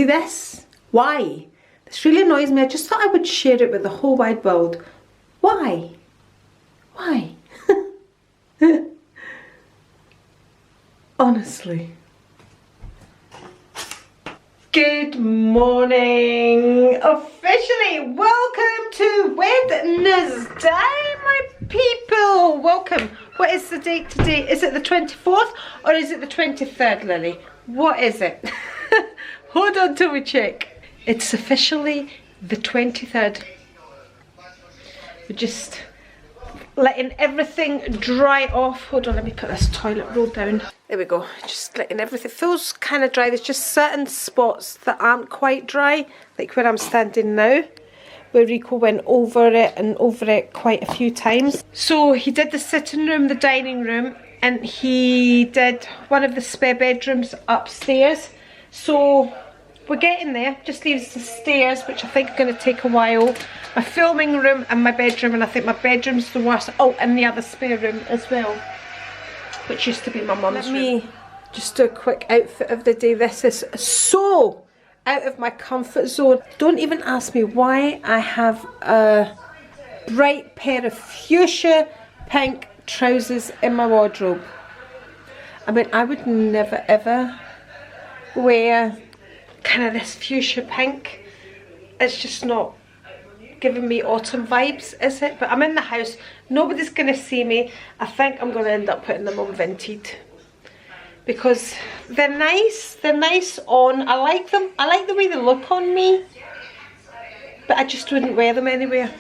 this? Why? This really annoys me. I just thought I would share it with the whole wide world. Why? Why? Honestly. Good morning. Officially, welcome to Wednesday, my people. Welcome. What is the date today? Is it the 24th or is it the 23rd, Lily? What is it? Hold on till we check. It's officially the 23rd. We're just letting everything dry off. Hold on, let me put this toilet roll down. There we go. Just letting everything, feels kind of dry. There's just certain spots that aren't quite dry, like where I'm standing now, where Rico went over it and over it quite a few times. So he did the sitting room, the dining room, and he did one of the spare bedrooms upstairs. So we're getting there. Just leaves the stairs, which I think are going to take a while. My filming room and my bedroom, and I think my bedroom's the worst. Oh, and the other spare room as well, which used to be my mum's room. Let me just do a quick outfit of the day. This is so out of my comfort zone. Don't even ask me why I have a bright pair of fuchsia pink trousers in my wardrobe. I mean, I would never ever wear kind of this fuchsia pink. It's just not giving me autumn vibes, is it? But I'm in the house, nobody's gonna see me. I think I'm gonna end up putting them on Vinted because they're nice on. I like them. I like the way they look on me, but I just wouldn't wear them anywhere.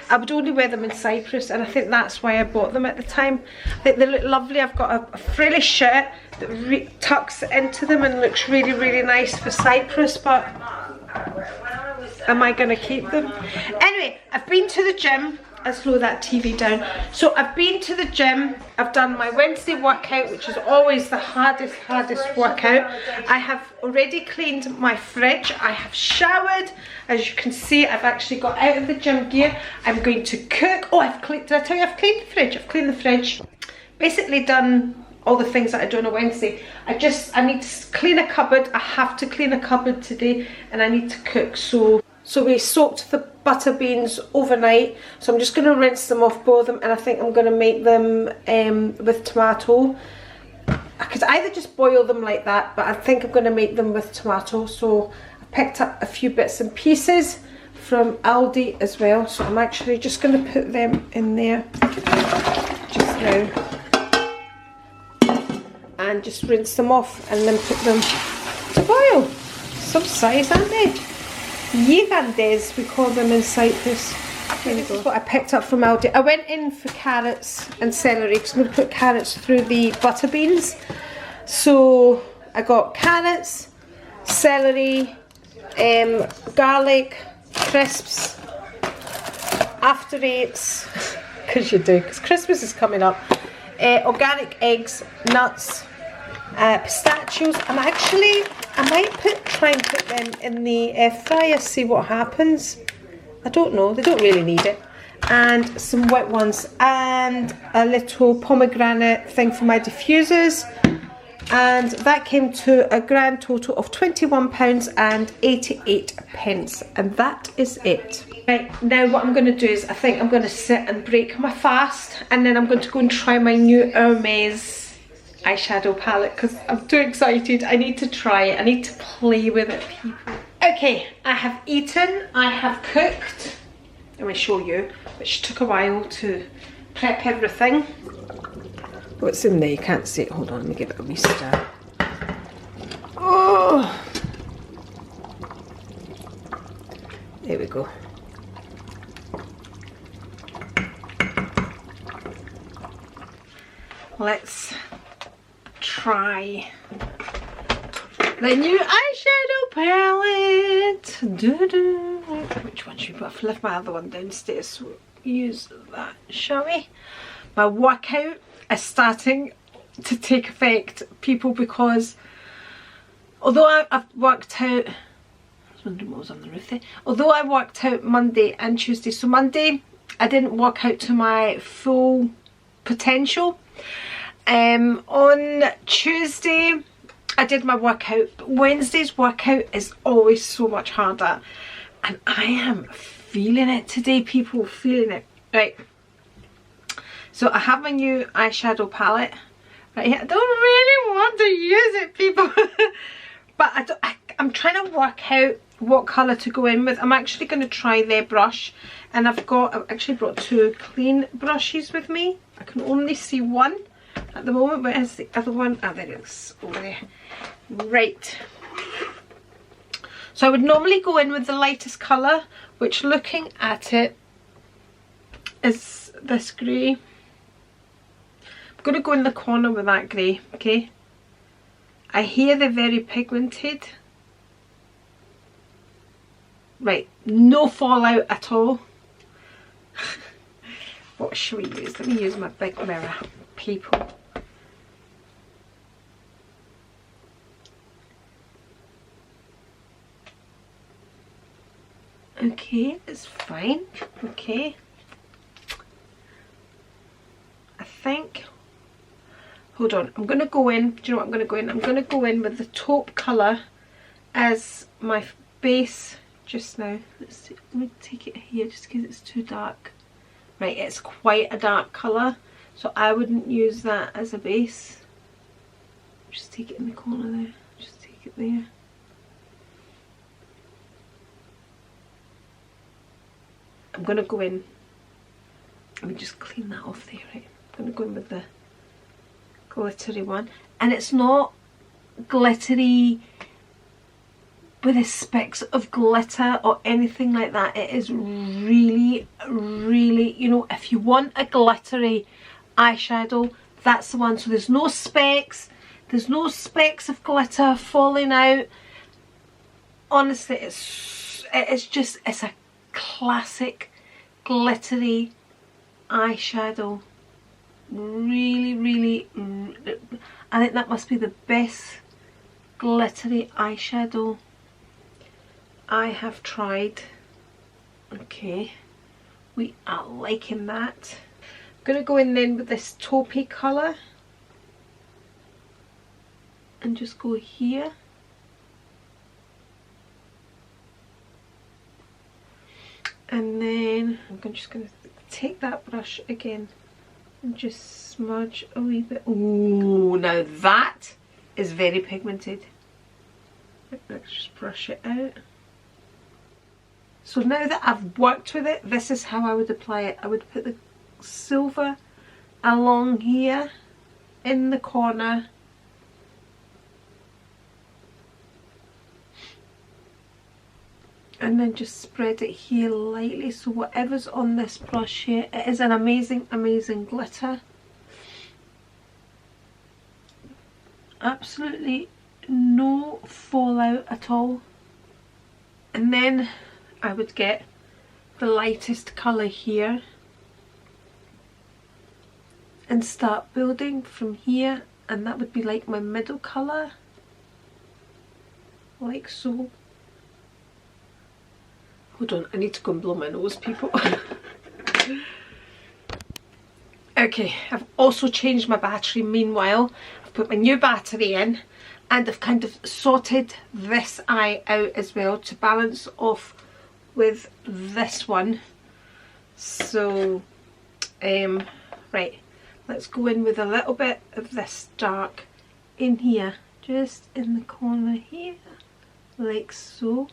I would only wear them in Cyprus, and I think that's why I bought them at the time. I think they look lovely. I've got a frilly shirt that tucks into them and looks really, really nice for Cyprus, but am I going to keep them? Anyway, I've been to the gym. I'll slow that TV down. So I've been to the gym. I've done my Wednesday workout, which is always the hardest workout. I have already cleaned my fridge. I have showered. As you can see, I've actually got out of the gym gear. I'm going to cook. Oh, I've cleaned, did I tell you I've cleaned the fridge? I've cleaned the fridge. Basically done all the things that I do on a Wednesday. I need to clean a cupboard. I have to clean a cupboard today, and I need to cook. So we soaked the butter beans overnight, so I'm just going to rinse them off, boil them, and I think I'm going to make them with tomato. I could either just boil them like that, but I think I'm going to make them with tomato. So I picked up a few bits and pieces from Aldi as well, so I'm actually just going to put them in there just now and just rinse them off and then put them to boil. Some size, aren't they? Yiayia, we call them in Cyprus. This is what I picked up from Aldi. I went in for carrots and celery because I'm going to put carrots through the butter beans. So I got carrots, celery, garlic, crisps, after eights, because you do, because Christmas is coming up, organic eggs, nuts, pistachios. I might try and put them in the air fryer, see what happens. I don't know, they don't really need it. And some wet ones, and a little pomegranate thing for my diffusers. And that came to a grand total of £21.88, and that is it. Right, now what I'm going to do is I think I'm going to sit and break my fast, and then I'm going to go and try my new Hermes eyeshadow palette because I'm too excited. I need to try it. I need to play with it, people. Okay, I have eaten. I have cooked. I'm going to show you, which took a while to prep everything. What's in there? You can't see it. Hold on, let me give it a wee stir. Oh! There we go. Let's try the new eyeshadow palette. Which one should we put? I've left my other one downstairs, so use that, shall we? My workout is starting to take effect, people, because although I've worked out, I was wondering what was on the roof there. Although I worked out Monday and Tuesday, so Monday I didn't work out to my full potential. On Tuesday I did my workout, but Wednesday's workout is always so much harder, and I am feeling it today, people, feeling it. Right, so I have my new eyeshadow palette right here. I don't really want to use it, people, but I'm trying to work out what colour to go in with. I'm actually going to try their brush, and I've actually brought 2 clean brushes with me. I can only see one at the moment. Where's the other one? Oh, there it is, over there. Right, so I would normally go in with the lightest colour, which, looking at it, is this grey. I'm going to go in the corner with that grey, okay? I hear they're very pigmented. Right, no fallout at all. What should we use? Let me use my big mirror, people. Okay, it's fine. Okay. I think, hold on, I'm going to go in, do you know what I'm going to go in? I'm going to go in with the taupe colour as my base just now. Let's see, let me take it here just because it's too dark. Right, it's quite a dark colour, so I wouldn't use that as a base. Just take it in the corner there, just take it there. I'm going to go in, let me just clean that off there, right? I'm going to go in with the glittery one, and it's not glittery with the specks of glitter or anything like that. It is really, really, you know, if you want a glittery eyeshadow, that's the one. So there's no specks, there's no specks of glitter falling out. Honestly, it's a classic glittery eyeshadow. Really, really, I think that must be the best glittery eyeshadow I have tried. Okay, we are liking that. I'm going to go in then with this taupey colour and just go here. And then I'm just going to take that brush again and just smudge a wee bit. Oh, now that is very pigmented. Let's just brush it out. So now that I've worked with it, this is how I would apply it. I would put the silver along here in the corner. And then just spread it here lightly, so whatever's on this brush here, it is an amazing, amazing glitter. Absolutely no fallout at all. And then I would get the lightest colour here and start building from here, and that would be like my middle colour, like so. Hold on, I need to go and blow my nose, people. Okay, I've also changed my battery meanwhile. I've put my new battery in, and I've kind of sorted this eye out as well to balance off with this one. So, right, let's go in with a little bit of this dark in here, just in the corner here, like so.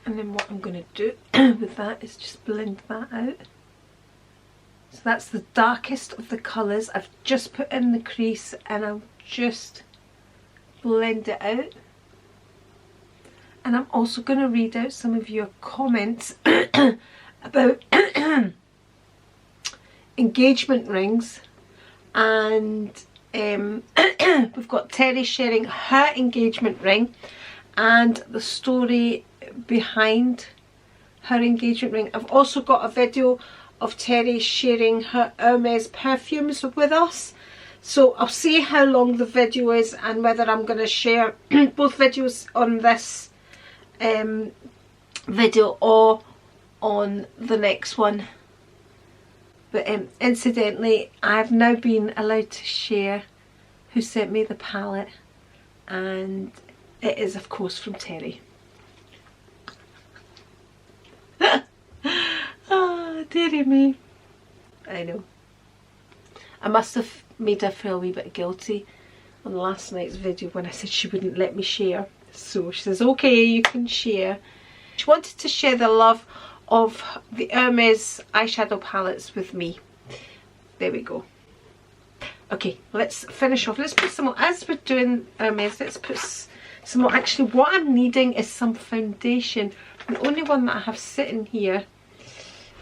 And then what I'm going to do with that is just blend that out. So that's the darkest of the colours. I've just put in the crease and I'll just blend it out. And I'm also going to read out some of your comments about engagement rings. And we've got Terry sharing her engagement ring and the story behind her engagement ring. I've also got a video of Terry sharing her Hermes perfumes with us, so I'll see how long the video is and whether I'm going to share both videos on this video or on the next one. But incidentally, I've now been allowed to share who sent me the palette, and it is of course from Terry. Oh, dearie me. I know. I must have made her feel a wee bit guilty on last night's video when I said she wouldn't let me share. So she says, okay, you can share. She wanted to share the love of the Hermes eyeshadow palettes with me. There we go. Okay, let's finish off. Let's put some more, as we're doing Hermes, let's put some more. Actually, what I'm needing is some foundation. The only one that I have sitting here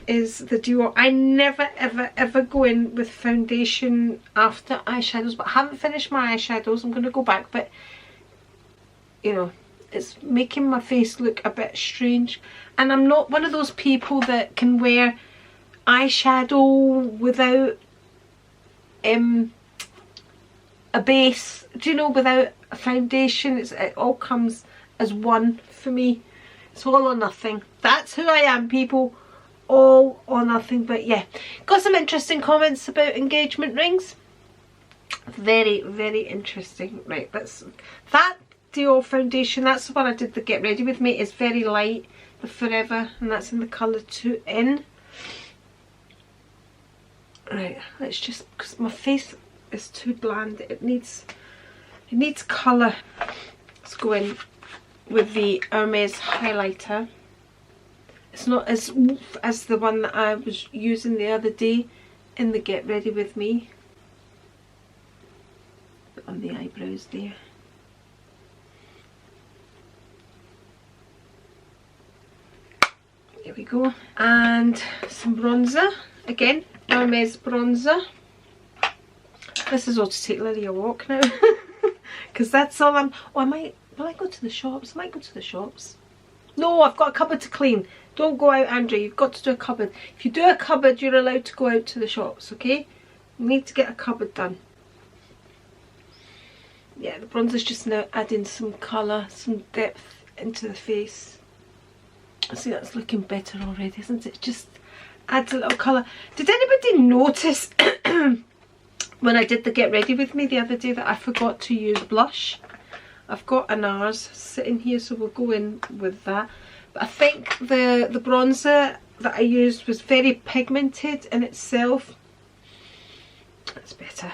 is the Duo. I never ever go in with foundation after eyeshadows, but I haven't finished my eyeshadows. I'm going to go back, but you know, it's making my face look a bit strange, and I'm not one of those people that can wear eyeshadow without a base, do you know, without a foundation. It all comes as one for me. It's all or nothing. That's who I am, people. All or nothing. But yeah, got some interesting comments about engagement rings. Very interesting. Right, that's that Dior foundation. That's the one I did the Get Ready With Me. It's very light, the Forever, and that's in the colour 2N. Right, let's just, because my face is too bland, it needs colour. Let's go in with the Hermes highlighter. It's not as oof as the one that I was using the other day in the Get Ready With Me. Put on the eyebrows there. There we go. And some bronzer. Again, Hermes bronzer. This is all to take Lily a walk now. Because that's all I'm... Oh, will I go to the shops? I might go to the shops. No, I've got a cupboard to clean. Don't go out, Andri. You've got to do a cupboard. If you do a cupboard, you're allowed to go out to the shops, okay? You need to get a cupboard done. Yeah, the bronzer's just now adding some colour, some depth into the face. See, that's looking better already, isn't it? Just adds a little colour. Did anybody notice when I did the Get Ready With Me the other day that I forgot to use blush? I've got an NARS sitting here, so we'll go in with that. But I think the bronzer that I used was very pigmented in itself. That's better.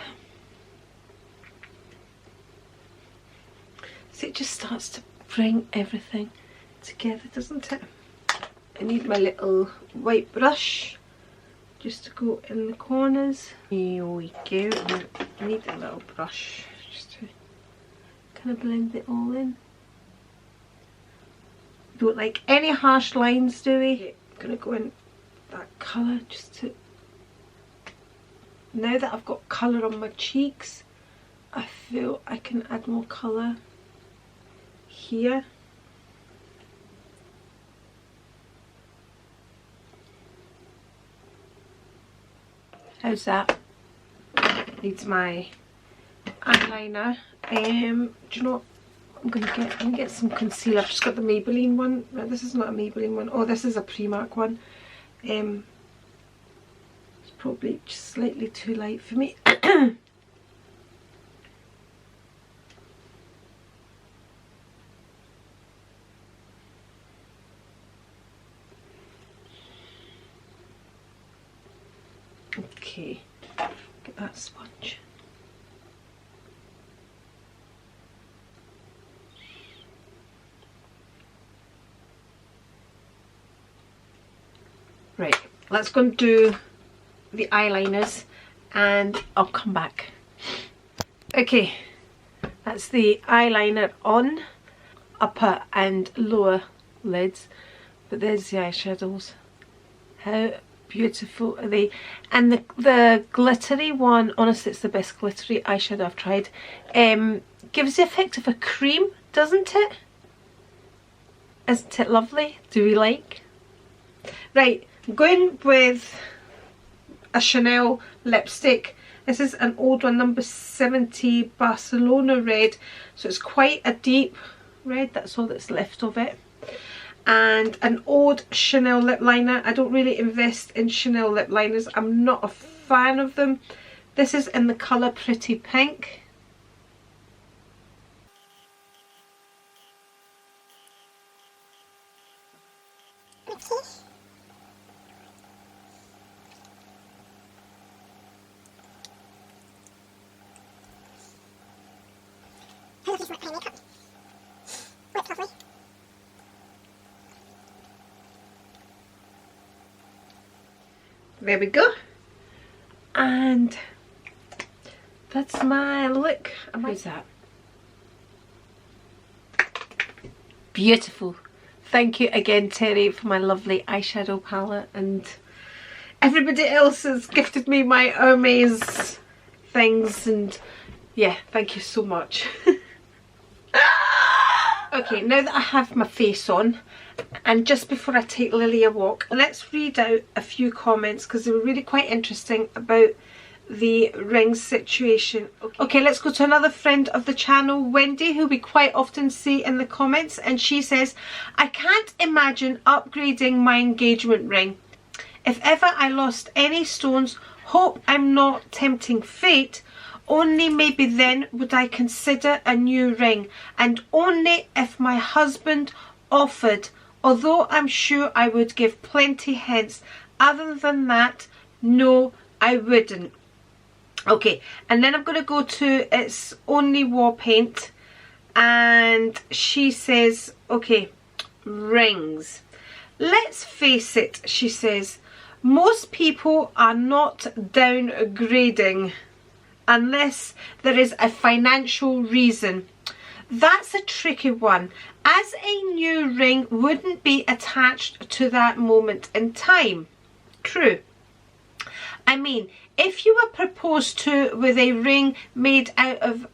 So it just starts to bring everything together, doesn't it? I need my little white brush just to go in the corners. Here we go. I need a little brush just to kind of blend it all in. Don't like any harsh lines, do we? I'm going to go in that colour just to... Now that I've got colour on my cheeks, I feel I can add more colour here. How's that? Needs my eyeliner. Do you know what I'm gonna get some concealer. I've just got the Maybelline one. No, this is not a Maybelline one. Oh, this is a Primark one. It's probably just slightly too light for me. Okay, get that sponge. Right, let's go and do the eyeliners and I'll come back. Okay, that's the eyeliner on, upper and lower lids, but there's the eyeshadows. How beautiful are they? And the glittery one, honestly it's the best glittery eyeshadow I've tried. Gives the effect of a cream, doesn't it? Isn't it lovely? Do we like? Right, I'm going with a Chanel lipstick. This is an old one, number 70 Barcelona red. So it's quite a deep red, that's all that's left of it. and an old Chanel lip liner. I don't really invest in Chanel lip liners. I'm not a fan of them. This is in the colour Pretty Pink. There we go. And that's my look. How's that? Beautiful. Thank you again, Terry, for my lovely eyeshadow palette, and everybody else has gifted me my Hermes things, and yeah, thank you so much. Okay, now that I have my face on, and just before I take Lily a walk, let's read out a few comments because they were really quite interesting about the rings situation. Okay, let's go to another friend of the channel, Wendy, who we quite often see in the comments, and she says, I can't imagine upgrading my engagement ring. If ever I lost any stones, hope I'm not tempting fate. Only maybe then would I consider a new ring, and only if my husband offered, although I'm sure I would give plenty hints. Other than that, no, I wouldn't. Okay, and then I'm going to go to It's Only War Paint, and she says, okay, rings. Let's face it, she says, most people are not downgrading unless there is a financial reason. That's a tricky one, as a new ring wouldn't be attached to that moment in time. True. I mean, if you were proposed to with a ring made out of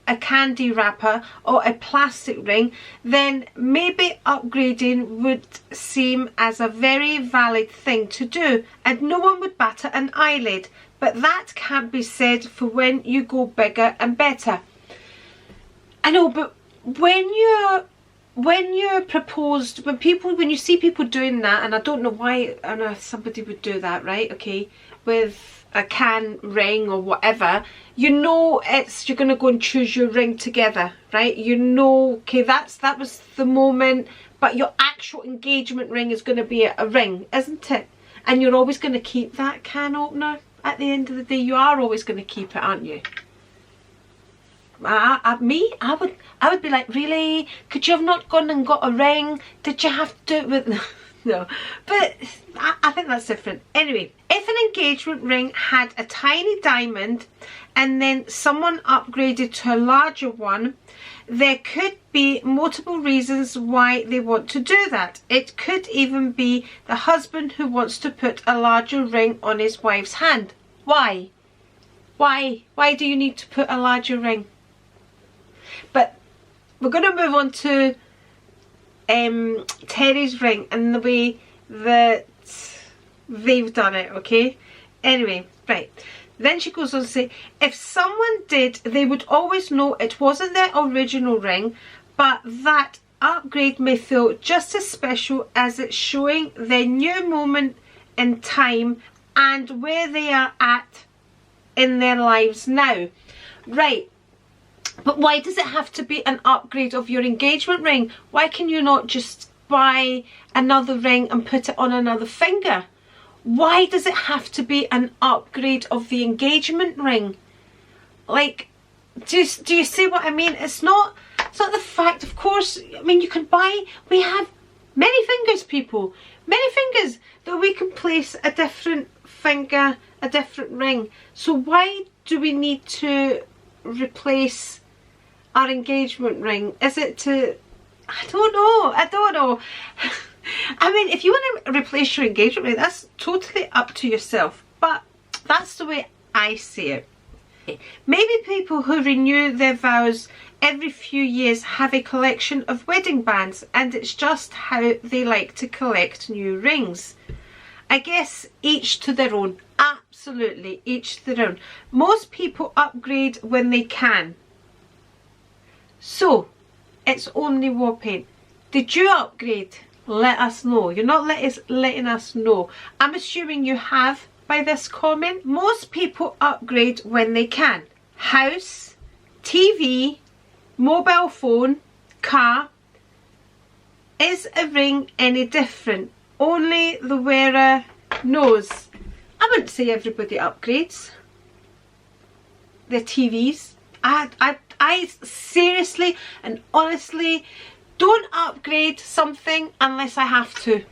a candy wrapper or a plastic ring, then maybe upgrading would seem as a very valid thing to do and no one would bat an eyelid. But that can't be said for when you go bigger and better. I know, but when you're proposed, when you see people doing that, and I don't know why somebody would do that, right? Okay, with a can ring or whatever, you know you're gonna go and choose your ring together, right? You know, okay, that was the moment, but your actual engagement ring is gonna be a ring, isn't it? And you're always gonna keep that can opener. At the end of the day, you are always going to keep it, aren't you? I would be like, really? Could you have not gone and got a ring? Did you have to do it with... No, but I think that's different. Anyway, if an engagement ring had a tiny diamond and then someone upgraded to a larger one, there could be multiple reasons why they want to do that. It could even be the husband who wants to put a larger ring on his wife's hand. Why? Why do you need to put a larger ring? But we're going to move on to Terry's ring and the way that they've done it, okay? Anyway, right. Then she goes on to say, if someone did, they would always know it wasn't their original ring, but that upgrade may feel just as special as it's showing their new moment in time and where they are at in their lives now. Right. But why does it have to be an upgrade of your engagement ring? Why can you not just buy another ring and put it on another finger? Why does it have to be an upgrade of the engagement ring? Like, do you see what I mean? It's not the fact, of course, I mean, you can buy, we have many fingers, people. Many fingers that we can place a different finger, a different ring. So why do we need to replace our engagement ring? Is it to, I don't know. I mean, if you want to replace your engagement ring, that's totally up to yourself, but that's the way I see it. Maybe people who renew their vows every few years have a collection of wedding bands and it's just how they like to collect new rings. I guess each to their own. Absolutely, each to their own. Most people upgrade when they can. So, It's Only War Paint. Did you upgrade? Let us know. You're not letting us know. I'm assuming you have by this comment. Most people upgrade when they can. House, TV, mobile phone, car. Is a ring any different? Only the wearer knows. I wouldn't say everybody upgrades their TVs. I seriously and honestly don't upgrade something unless I have to.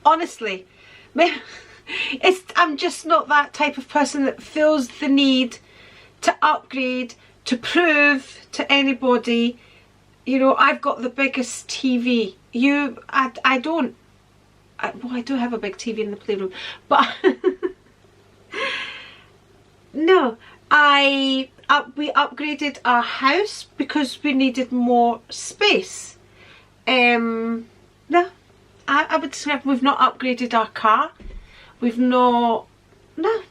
Honestly. I'm just not that type of person that feels the need to upgrade, to prove to anybody, you know, I've got the biggest TV. I don't. Well, I do have a big TV in the playroom, but no, we upgraded our house because we needed more space. No, I would say we've not upgraded our car. We've not, no,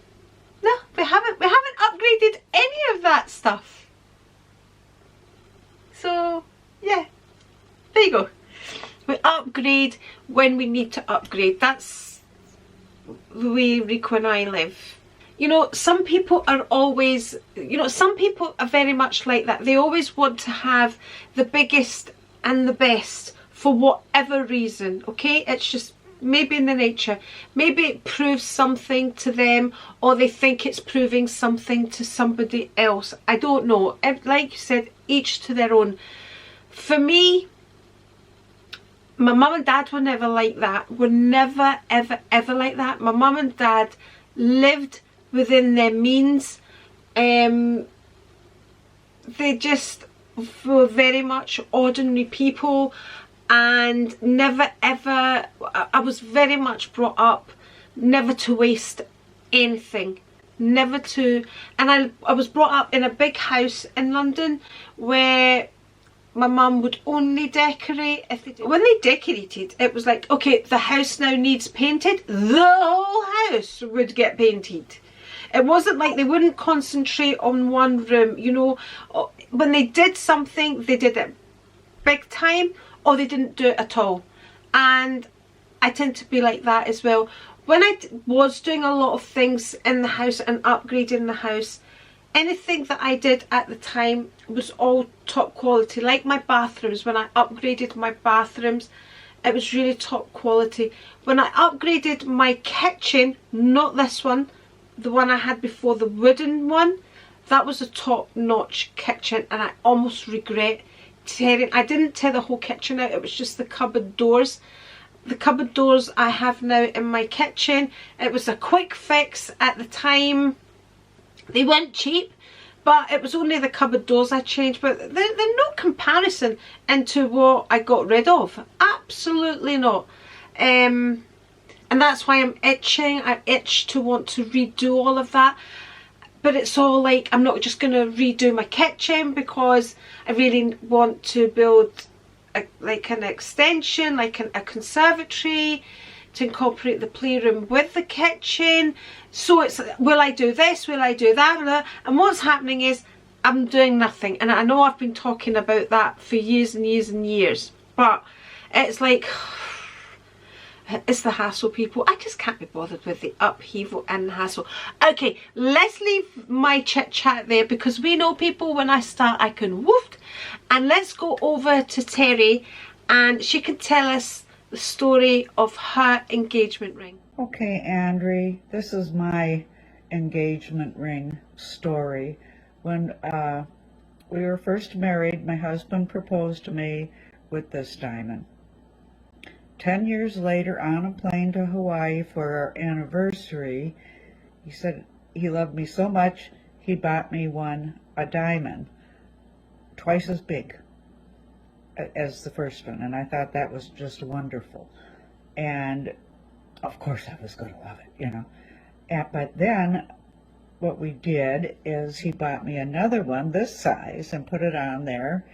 we haven't upgraded any of that stuff. So yeah, there you go. We upgrade when we need to upgrade. That's the way Rico and I live. You know, some people are always, you know, some people are very much like that. They always want to have the biggest and the best for whatever reason, okay? It's just maybe in the nature. Maybe it proves something to them, or they think it's proving something to somebody else. I don't know. Like you said, each to their own. For me, my mum and dad were never like that. Were never, ever, ever like that. My mum and dad lived within their means. They just were very much ordinary people, and never ever, I was very much brought up never to waste anything, never to, and I was brought up in a big house in London where my mum would only decorate if when they decorated, it was like, okay, the house now needs painted, the whole house would get painted. It wasn't like they wouldn't concentrate on one room, you know. When they did something, they did it big time, or they didn't do it at all. And I tend to be like that as well. When I was doing a lot of things in the house and upgrading the house, anything that I did at the time was all top quality. Like my bathrooms, when I upgraded my bathrooms, it was really top quality. When I upgraded my kitchen, not this one, the one I had before, the wooden one, that was a top-notch kitchen, and I almost regret tearing. I didn't tear the whole kitchen out, it was just the cupboard doors. The cupboard doors I have now in my kitchen, it was a quick fix at the time. They weren't cheap, but it was only the cupboard doors I changed. But they're no comparison into what I got rid of. Absolutely not. And that's why I'm itching. I itch to want to redo all of that. But it's all like, I'm not just going to redo my kitchen, because I really want to build like an extension, like a conservatory, to incorporate the playroom with the kitchen. So it's, will I do this, will I do that? And what's happening is I'm doing nothing. And I know I've been talking about that for years and years and years, but it's like, it's the hassle, people. I just can't be bothered with the upheaval and the hassle. Okay, let's leave my chit chat there, because we know, people, when I start I can woof. And let's go over to Terry, and she can tell us the story of her engagement ring. Okay, Andri, this is my engagement ring story. When we were first married, my husband proposed to me with this diamond. 10 years later, on a plane to Hawaii for our anniversary, he said he loved me so much, he bought me a diamond, twice as big as the first one, and I thought that was just wonderful. And of course I was going to love it, you know. But then what we did is he bought me another one this size and put it on there,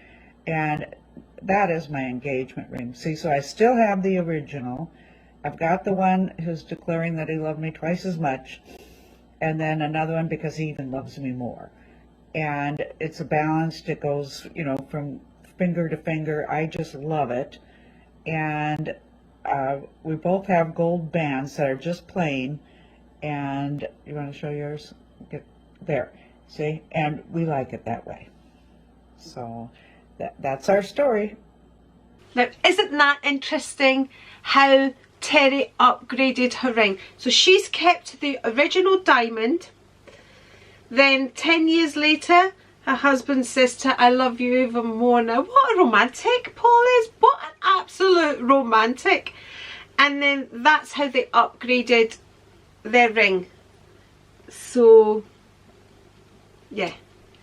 and that is my engagement ring. See, so I still have the original. I've got the one who's declaring that he loved me twice as much, and then another one because he even loves me more. And it's a balanced, it goes, you know, from finger to finger. I just love it. And we both have gold bands that are just plain. And you want to show yours? Get there. See? And we like it that way. So that's our story. Now, isn't that interesting how Terry upgraded her ring? So she's kept the original diamond. Then 10 years later, her husband says to her, I love you even more now. What a romantic Paul is. What an absolute romantic. And then that's how they upgraded their ring. So, yeah.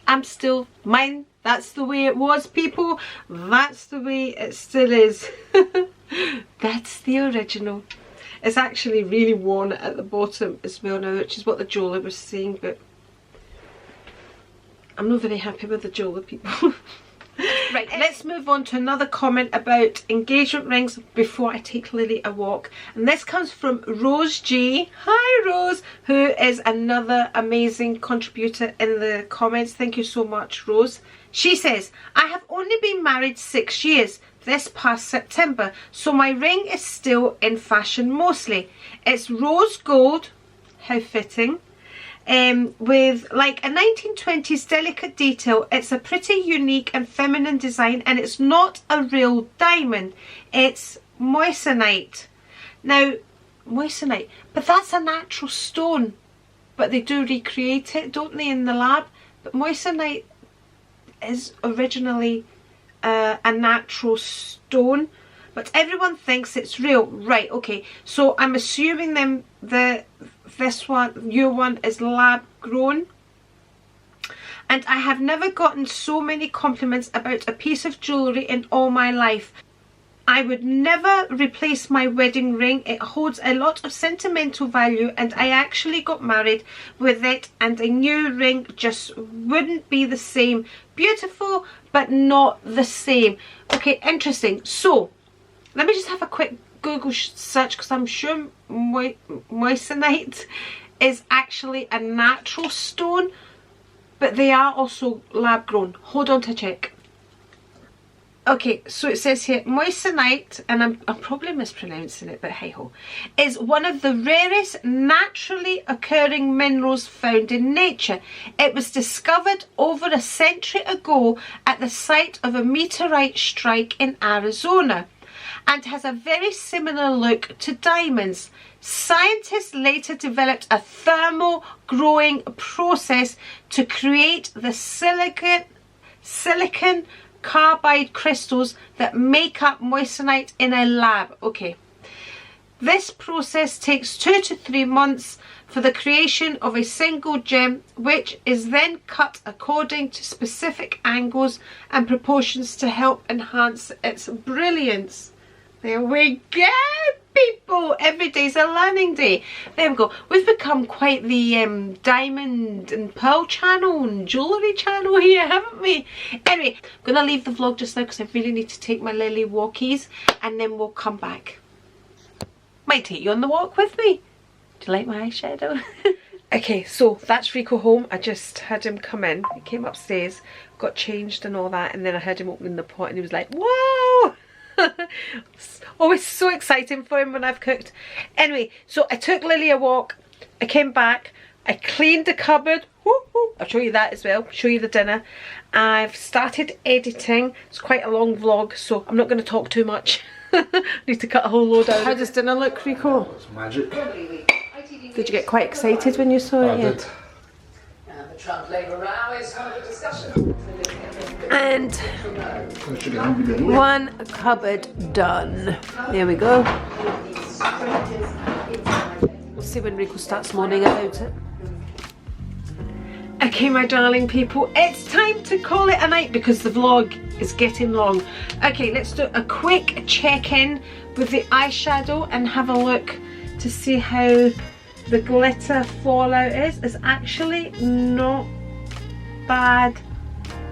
I'm still mine. That's the way it was, people. That's the way it still is. That's the original. It's actually really worn at the bottom as well now, which is what the jeweller was saying, but I'm not very happy with the jeweller, people. Right, let's move on to another comment about engagement rings before I take Lily a walk. And this comes from Rose G. Hi Rose, who is another amazing contributor in the comments. Thank you so much, Rose. She says, I have only been married 6 years this past September, so my ring is still in fashion mostly. It's rose gold, how fitting, with like a 1920s delicate detail. It's a pretty unique and feminine design, and it's not a real diamond, it's moissanite. Now, moissanite, but that's a natural stone, but they do recreate it, don't they, in the lab? But moissanite is originally a natural stone, but everyone thinks it's real. Right, okay, so I'm assuming then this one, your one, is lab grown. And I have never gotten so many compliments about a piece of jewellery in all my life. I would never replace my wedding ring. It holds a lot of sentimental value, and I actually got married with it, and a new ring just wouldn't be the same. Beautiful, but not the same. Okay, interesting. So, let me just have a quick Google search, because I'm sure moissanite is actually a natural stone, but they are also lab grown. Hold on to check. Okay, so it says here, moissanite, and I'm probably mispronouncing it, but hey ho, is one of the rarest naturally occurring minerals found in nature. It was discovered over a century ago at the site of a meteorite strike in Arizona, and has a very similar look to diamonds. Scientists later developed a thermal growing process to create the silicon carbide crystals that make up moissanite in a lab. Okay, this process takes 2 to 3 months for the creation of a single gem, which is then cut according to specific angles and proportions to help enhance its brilliance. There we go, people. Every day's a learning day. There we go. We've become quite the diamond and pearl channel and jewellery channel here, haven't we? Anyway, I'm going to leave the vlog just now because I really need to take my Lily walkies, and then we'll come back. Might take you on the walk with me. Do you like my eyeshadow? Okay, so that's Rico home. I just had him come in. He came upstairs, got changed and all that, and then I heard him opening the pot and he was like, whoa! Always so exciting for him when I've cooked. Anyway, so I took Lily a walk, I came back, I cleaned the cupboard. I'll show you that as well, show you the dinner. I've started editing. It's quite a long vlog, so I'm not going to talk too much. Need to cut a whole load out. How does dinner look, Rico? It's magic. Did you get quite excited when you saw it? I did. The Trump Labour row is under discussion. And one cupboard done. There we go. We'll see when Rico starts moaning about it. Okay, my darling people, it's time to call it a night because the vlog is getting long. Okay, let's do a quick check-in with the eyeshadow and have a look to see how the glitter fallout is. It's actually not bad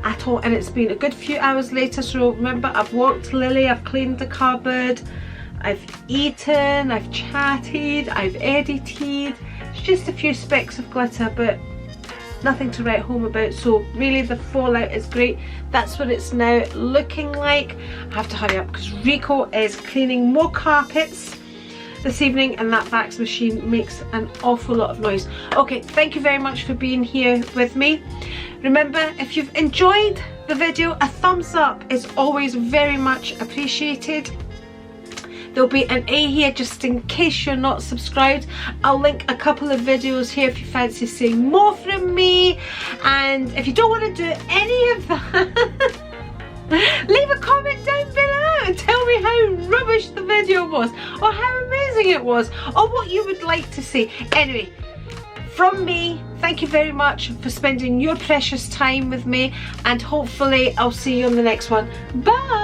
at all, and it's been a good few hours later. So remember, I've walked Lily, I've cleaned the cupboard, I've eaten, I've chatted, I've edited. It's just a few specks of glitter, but nothing to write home about. So really the fallout is great. That's what it's now looking like. I have to hurry up because Rico is cleaning more carpets this evening, and that fax machine makes an awful lot of noise. Okay, thank you very much for being here with me. Remember, if you've enjoyed the video, a thumbs up is always very much appreciated. There'll be an A here just in case you're not subscribed. I'll link a couple of videos here if you fancy seeing more from me. And if you don't want to do any of that, leave a comment down below and tell me how rubbish the video was, or how amazing it was, or what you would like to see. Anyway, from me, thank you very much for spending your precious time with me, and hopefully I'll see you on the next one. Bye!